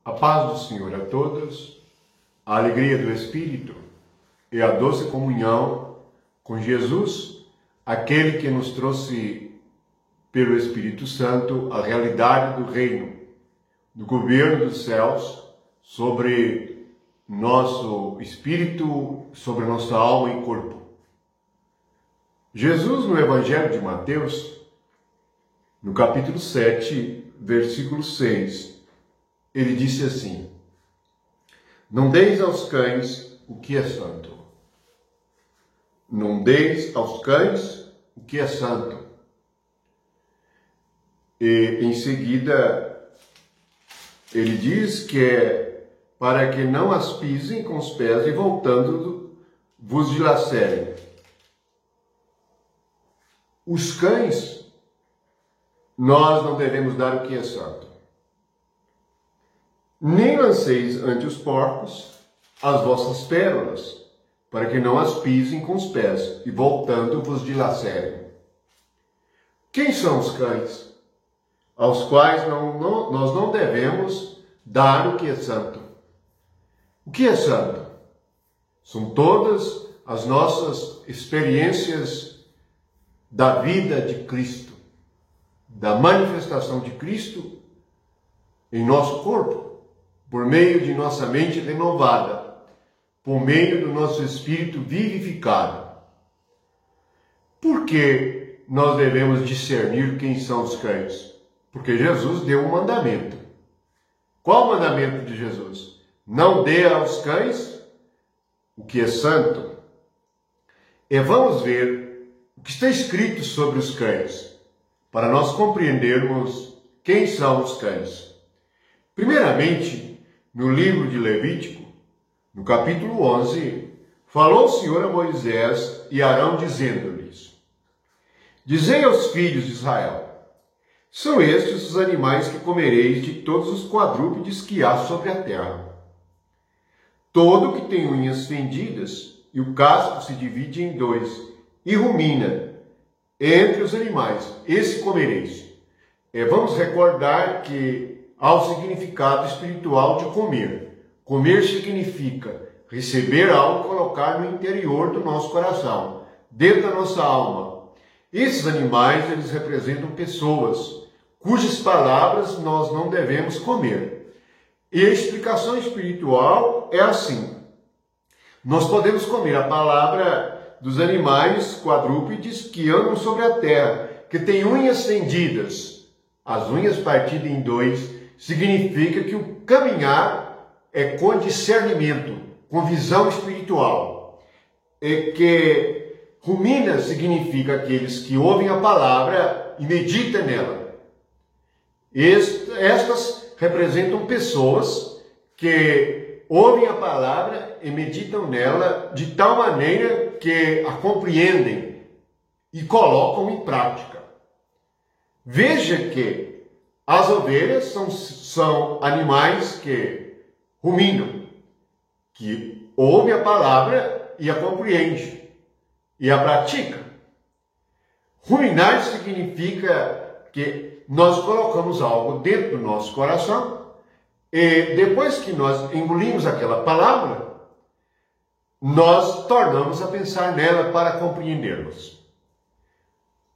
A paz do Senhor a todos, a alegria do Espírito e a doce comunhão com Jesus, aquele que nos trouxe pelo Espírito Santo a realidade do reino, do governo dos céus sobre nosso espírito, sobre nossa alma e corpo. Jesus, no Evangelho de Mateus, no capítulo 7, versículo 6, ele disse assim: não deis aos cães o que é santo. Não deis aos cães o que é santo. E em seguida, ele diz que é para que não as pisem com os pés e voltando vos dilacerem. Os cães, nós não devemos dar o que é santo. Nem lanceis ante os porcos as vossas pérolas, para que não as pisem com os pés, e voltando vos dilacerem. Quem são os cães? Aos quais nós não devemos dar o que é santo. O que é santo? São todas as nossas experiências da vida de Cristo, da manifestação de Cristo em nosso corpo, por meio de nossa mente renovada, por meio do nosso espírito vivificado. Por que nós devemos discernir quem são os cães? Porque Jesus deu um mandamento. Qual o mandamento de Jesus? Não dê aos cães o que é santo. E vamos ver o que está escrito sobre os cães, para nós compreendermos quem são os cães. Primeiramente, no livro de Levítico, no capítulo 11, falou o Senhor a Moisés e Arão, dizendo-lhes: dizei aos filhos de Israel: são estes os animais que comereis de todos os quadrúpedes que há sobre a terra. Todo que tem unhas fendidas, e o casco se divide em dois, e rumina entre os animais, esse comereis. Vamos recordar que há o significado espiritual de comer. Comer significa receber algo e colocar no interior do nosso coração, dentro da nossa alma. Esses animais, eles representam pessoas, cujas palavras nós não devemos comer. E a explicação espiritual é assim: nós podemos comer a palavra dos animais quadrúpedes que andam sobre a terra, que têm unhas fendidas. As unhas partidas em dois significa que o caminhar é com discernimento, com visão espiritual. E que rumina significa aqueles que ouvem a palavra e meditam nela. Estas representam pessoas que ouvem a palavra e meditam nela de tal maneira que a compreendem e colocam em prática. Veja que as ovelhas são animais que ruminam, que ouvem a palavra e a compreendem e a praticam. Ruminar significa que nós colocamos algo dentro do nosso coração e depois que nós engolimos aquela palavra, nós tornamos a pensar nela para compreendermos.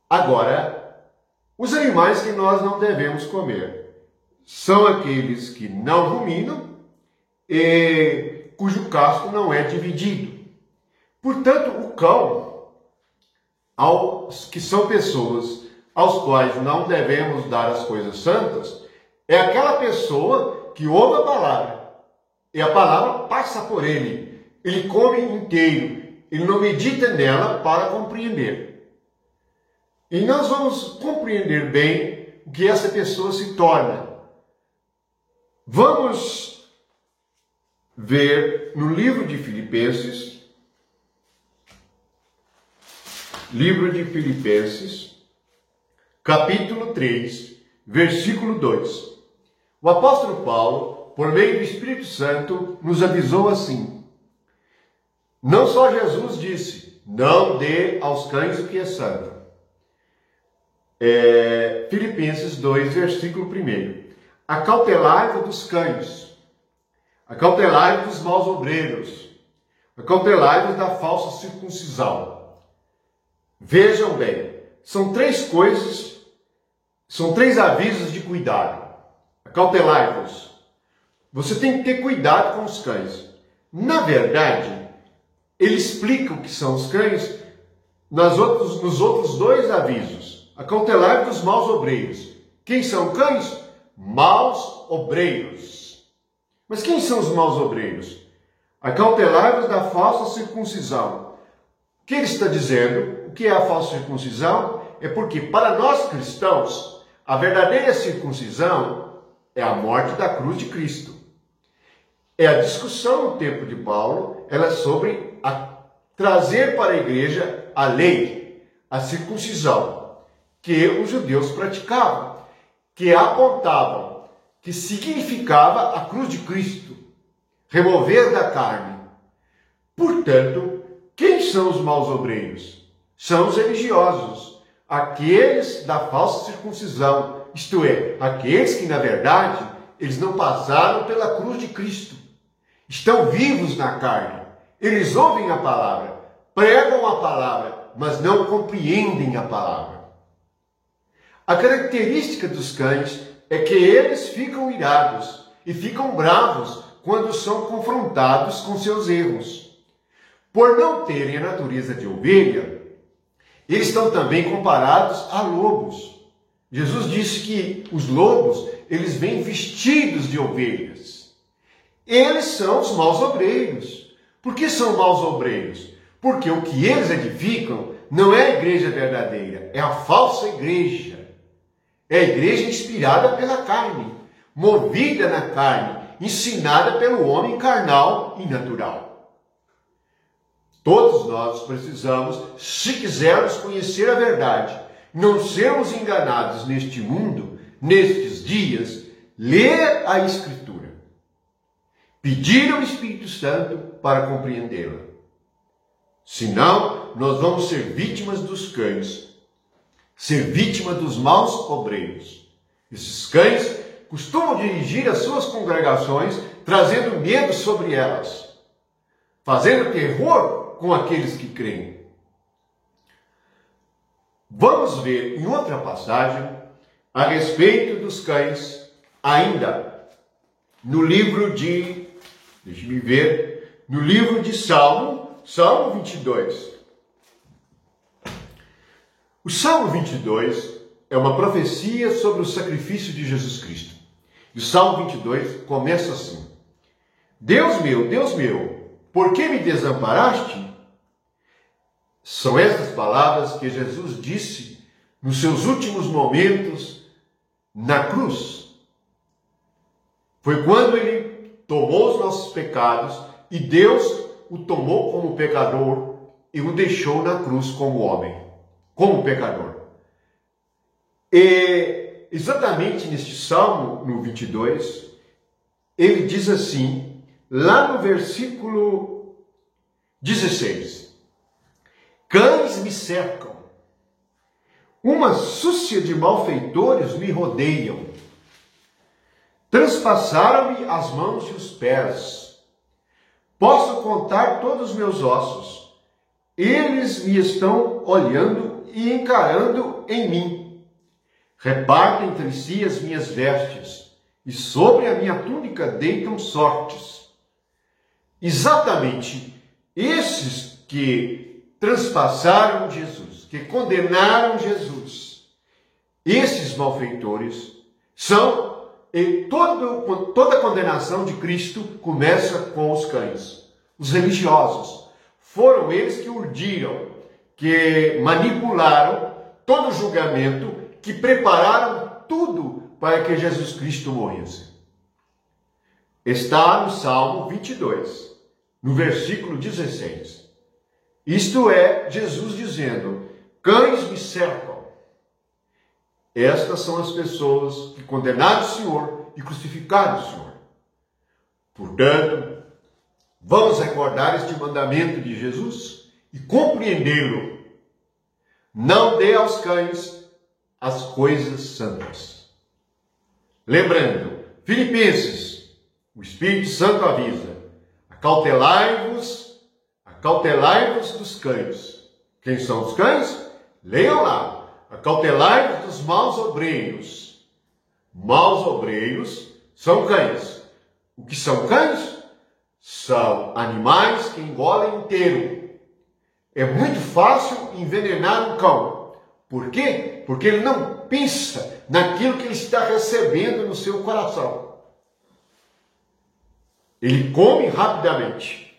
Agora, os animais que nós não devemos comer são aqueles que não ruminam e cujo casco não é dividido. Portanto, o cão, que são pessoas aos quais não devemos dar as coisas santas, é aquela pessoa que ouve a palavra e a palavra passa por ele. Ele come inteiro, ele não medita nela para compreender. E nós vamos compreender bem o que essa pessoa se torna. Vamos ver no livro de Filipenses, capítulo 3, versículo 2. O apóstolo Paulo, por meio do Espírito Santo, nos avisou assim: não só Jesus disse, não dê aos cães o que é santo. Filipenses 2, versículo 1. Acautelai-vos dos cães, Acautelai-vos dos maus obreiros. Acautelai-vos da falsa circuncisão. Vejam bem, são três coisas, são três avisos de cuidado. Acautelai-vos. Você tem que ter cuidado com os cães. Na verdade, ele explica o que são os cães nos outros dois avisos. Acautelai-vos dos maus obreiros. Quem são cães? Maus obreiros. Mas quem são os maus obreiros? Acautelai-vos da falsa circuncisão. O que ele está dizendo? O que é a falsa circuncisão? É porque para nós cristãos, a verdadeira circuncisão é a morte da cruz de Cristo. É a discussão no tempo de Paulo, ela é sobre trazer para a igreja a lei, a circuncisão, que os judeus praticavam, que apontavam, que significava a cruz de Cristo, remover da carne. Portanto, quem são os maus obreiros? São os religiosos, aqueles da falsa circuncisão, isto é, aqueles que, na verdade, eles não passaram pela cruz de Cristo. Estão vivos na carne. Eles ouvem a palavra, pregam a palavra, mas não compreendem a palavra. A característica dos cães é que eles ficam irados e ficam bravos quando são confrontados com seus erros. Por não terem a natureza de ovelha, eles estão também comparados a lobos. Jesus disse que os lobos, eles vêm vestidos de ovelhas. Eles são os maus obreiros. Por que são maus obreiros? Porque o que eles edificam não é a igreja verdadeira, é a falsa igreja. É a igreja inspirada pela carne, movida na carne, ensinada pelo homem carnal e natural. Todos nós precisamos, se quisermos conhecer a verdade, não sermos enganados neste mundo, nestes dias, ler a Escritura. Pedir ao Espírito Santo para compreendê-la. Senão, nós vamos ser vítimas dos cães, ser vítima dos maus obreiros. Esses cães costumam dirigir as suas congregações, trazendo medo sobre elas, fazendo terror com aqueles que creem. Vamos ver em outra passagem a respeito dos cães, ainda no livro de, no livro de Salmo 22. O Salmo 22 é uma profecia sobre o sacrifício de Jesus Cristo. E o Salmo 22 começa assim: Deus meu, por que me desamparaste? São essas palavras que Jesus disse nos seus últimos momentos na cruz. Foi quando ele tomou os nossos pecados e Deus o tomou como pecador e o deixou na cruz como homem, como pecador. E exatamente neste Salmo, no 22, ele diz assim, lá no versículo 16: Cães me cercam, uma súcia de malfeitores me rodeiam, transpassaram-me as mãos e os pés. Posso contar todos os meus ossos. Eles me estão olhando e encarando em mim. Repartem entre si as minhas vestes, e sobre a minha túnica deitam sortes. Exatamente esses que transpassaram Jesus, que condenaram Jesus, esses malfeitores são... E toda a condenação de Cristo começa com os cães. Os religiosos. Foram eles que urdiram, que manipularam todo o julgamento, que prepararam tudo para que Jesus Cristo morresse. Está no Salmo 22, no versículo 16. Isto é Jesus dizendo: cães me cercam. Estas são as pessoas que condenaram o Senhor e crucificaram o Senhor. Portanto, vamos recordar este mandamento de Jesus e compreendê-lo. Não dê aos cães as coisas santas. Lembrando, Filipenses, O Espírito Santo avisa: acautelai-vos dos cães. Quem são os cães? Leiam lá. Acautelai-vos dos maus obreiros. Maus obreiros são cães. O que são cães? São animais que engolem inteiro. É muito fácil envenenar um cão. Por quê? Porque ele não pensa naquilo que ele está recebendo no seu coração. Ele come rapidamente.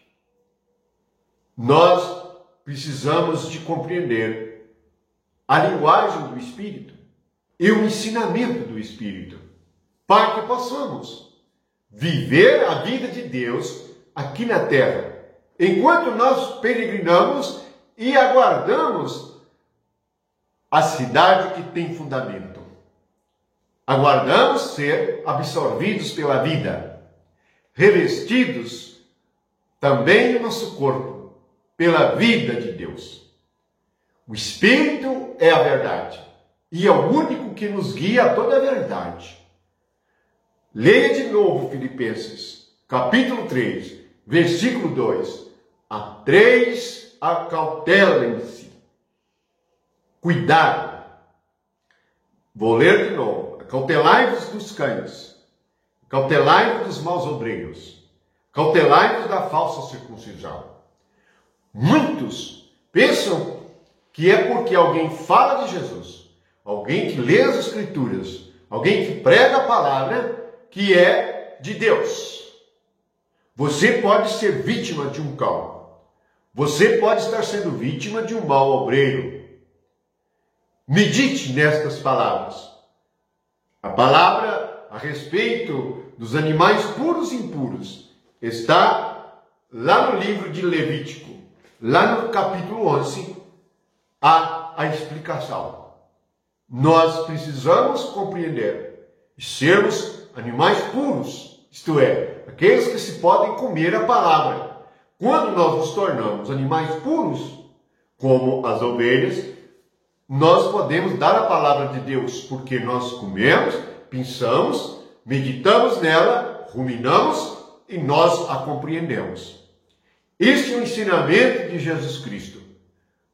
Nós precisamos de compreender a linguagem do Espírito e o ensinamento do Espírito, para que possamos viver a vida de Deus aqui na terra, enquanto nós peregrinamos e aguardamos a cidade que tem fundamento. Aguardamos ser absorvidos pela vida, revestidos também no nosso corpo pela vida de Deus. O Espírito é a verdade e é o único que nos guia a toda a verdade. Leia de novo Filipenses, capítulo 3, versículo 2. A 3, acautelem-se. Cuidado. Vou ler de novo. Acautelai-vos dos cães. Acautelai-vos dos maus obreiros. Acautelai-vos da falsa circuncisão. Muitos pensam que é porque alguém fala de Jesus, alguém que lê as Escrituras, alguém que prega a palavra, que é de Deus. Você pode ser vítima de um cão. Você pode estar sendo vítima de um mau obreiro. Medite nestas palavras. A palavra a respeito dos animais puros e impuros está lá no livro de Levítico, lá no capítulo 11, a explicação. Nós precisamos compreender e sermos animais puros, isto é, aqueles que se podem comer a palavra. Quando nós nos tornamos animais puros, como as ovelhas, nós podemos dar a palavra de Deus, porque nós comemos, pensamos, meditamos nela, ruminamos e nós a compreendemos. Este é o ensinamento de Jesus Cristo.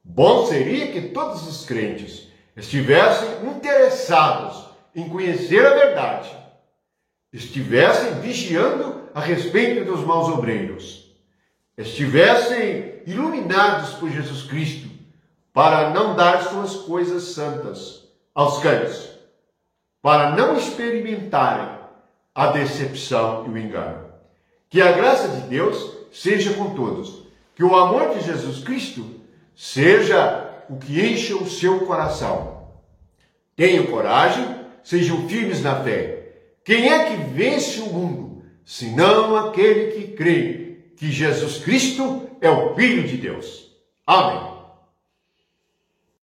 Bom seria que todos os crentes estivessem interessados em conhecer a verdade, estivessem vigiando a respeito dos maus obreiros, estivessem iluminados por Jesus Cristo para não dar suas coisas santas aos cães, para não experimentarem a decepção e o engano. Que a graça de Deus seja com todos, que o amor de Jesus Cristo seja o que encha o seu coração. Tenham coragem, sejam firmes na fé. Quem é que vence o mundo, senão aquele que crê que Jesus Cristo é o Filho de Deus? Amém.